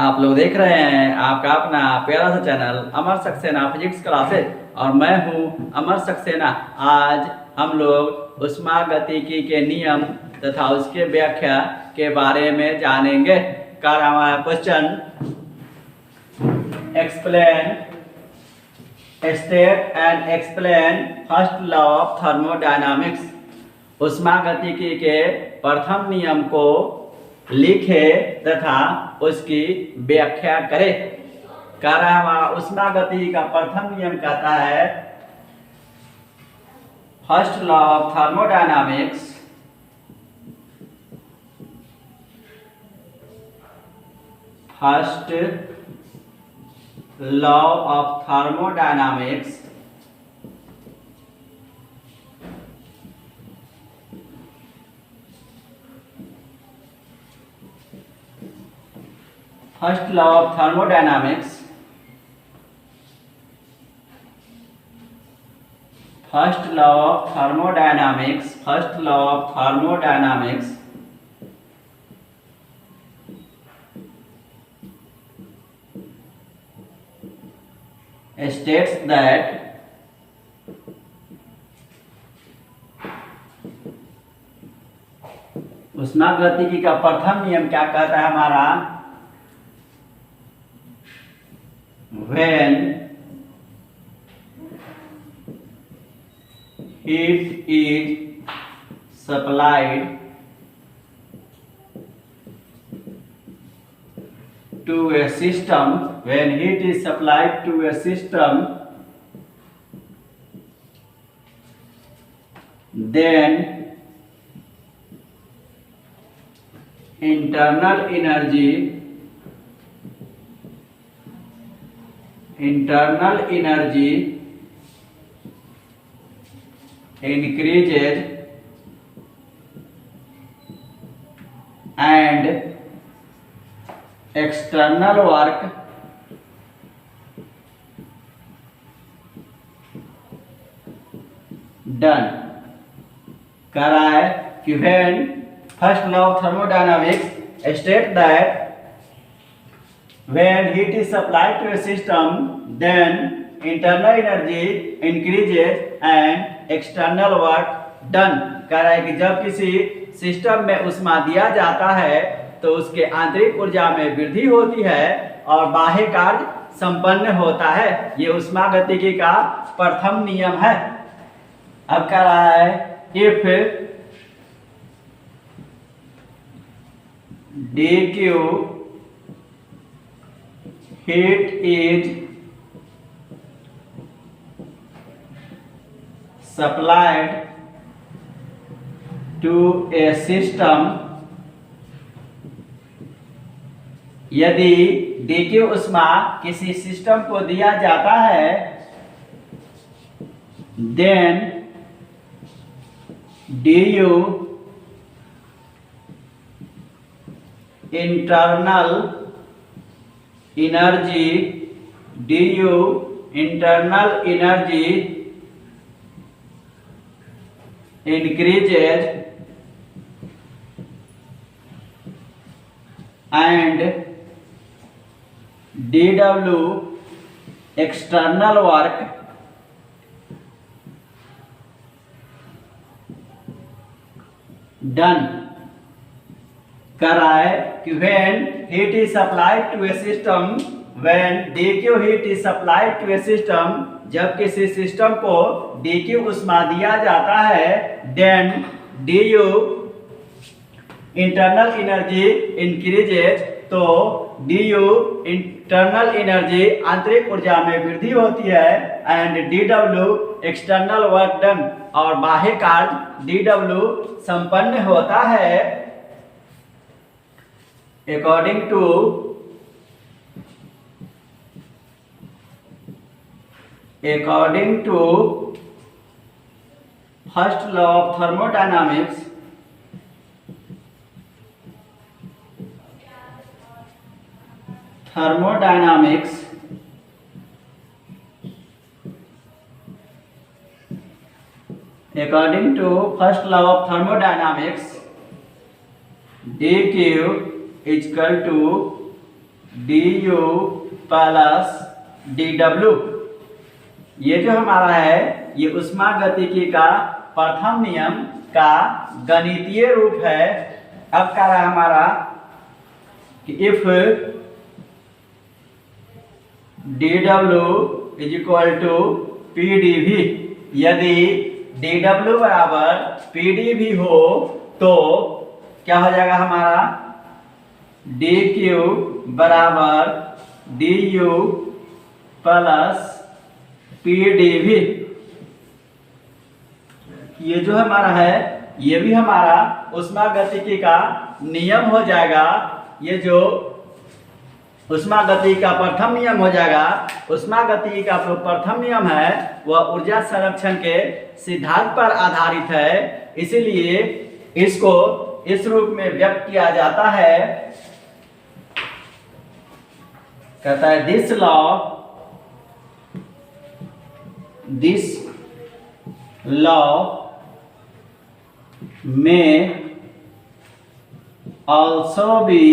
आप लोग देख रहे हैं आपका अपना प्यारा सा चैनल अमर सक्सेना फिजिक्स क्लासेस और मैं हूं अमर सक्सेना। आज हम लोग ऊष्मागतिकी के नियम तथा उसके व्याख्या के बारे में जानेंगे। हमारा question explain state and explain first law of thermodynamics. ऊष्मागतिकी के प्रथम नियम को लिखे तथा उसकी व्याख्या करे। हमारा ऊष्मागतिकी का प्रथम नियम कहता है first law of thermodynamics first law of thermodynamics First law of thermodynamics. First law of thermodynamics. First law of thermodynamics states that ऊष्मागतिकी का प्रथम नियम क्या कहता है हमारा, when heat is supplied to a system, when heat is supplied to a system, then internal energy increases and external work done। कह रहा है कि when first law of thermodynamics state that when heat is supplied to a system then internal energy increases and external work done। कह रहा है कि जब किसी सिस्टम में ऊष्मा दिया जाता है तो उसके आंतरिक ऊर्जा में वृद्धि होती है और बाह्य कार्य संपन्न होता है। ये ऊष्मागतिकी का प्रथम नियम है। अब कह रहा है if dq heat is supplied to a system, यदि dq ऊष्मा किसी सिस्टम को दिया जाता है then du internal energy increases and dw external work done। कर रहा है कि when heat is supplied to a system, when dq heat is supplied to a system, जब किसी सिस्टम को dq ऊष्मा दिया जाता है then du internal energy increases, तो du internal energy आंतरिक ऊर्जा में वृद्धि होती है and dw external work done, और बाह्य कार्य dw संपन्न होता है। according to first law of thermodynamics, according to first law of thermodynamics dq is equal to du plus dw। ये जो हमारा है ये ऊष्मागतिकी का प्रथम नियम का गणितीय रूप है। अब क्या रहा हमारा कि if dw is equal to pdv, यदि dw बराबर pdv हो तो क्या हो जाएगा हमारा dq बराबर du प्लस pdv। ये जो हमारा है ये भी हमारा ऊष्मागतिकी का नियम हो जाएगा। ये जो ऊष्मागतिकी का प्रथम नियम हो जाएगा। ऊष्मागतिकी का जो प्रथम नियम है वह ऊर्जा संरक्षण के सिद्धांत पर आधारित है, इसीलिए इसको इस रूप में व्यक्त किया जाता है। कहता है this law may also be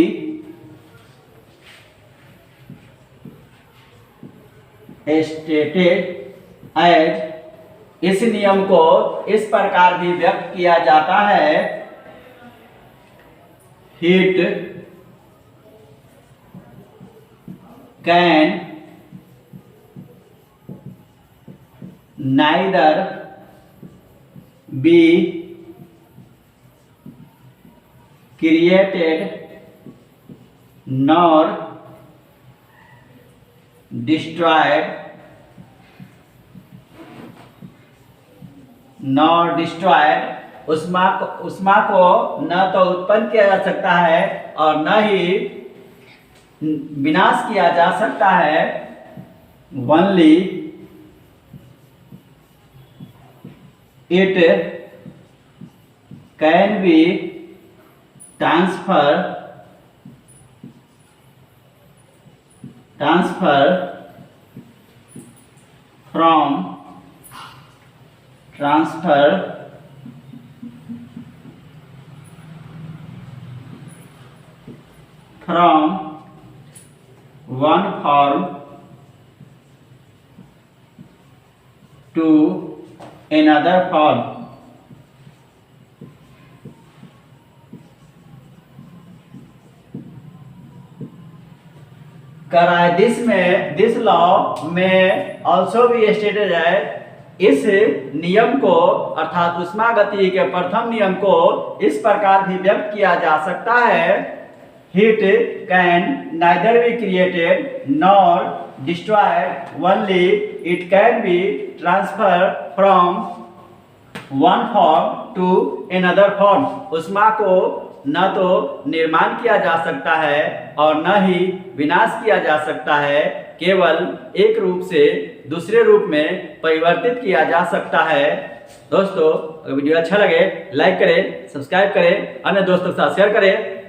stated as, इस नियम को इस प्रकार भी व्यक्त किया जाता है heat can neither be created nor destroyed उष्मा को न तो उत्पन्न किया जा सकता है और न ही विनाश किया जा सकता है। Only it can be transferred from one form to another form। This law में ऑल्सो भी स्टेटेड है, इस नियम को अर्थात ऊष्मागतिकी के प्रथम नियम को इस प्रकार भी व्यक्त किया जा सकता है heat can neither be created nor destroyed, only it can be transfer from one form to another form. ऊष्मा को न तो निर्माण किया जा सकता है और न ही विनाश किया जा सकता है, केवल एक रूप से दूसरे रूप में परिवर्तित किया जा सकता है। दोस्तों अगर वीडियो अच्छा लगे लाइक करें, सब्सक्राइब करें, अन्य दोस्तों के साथ शेयर करें।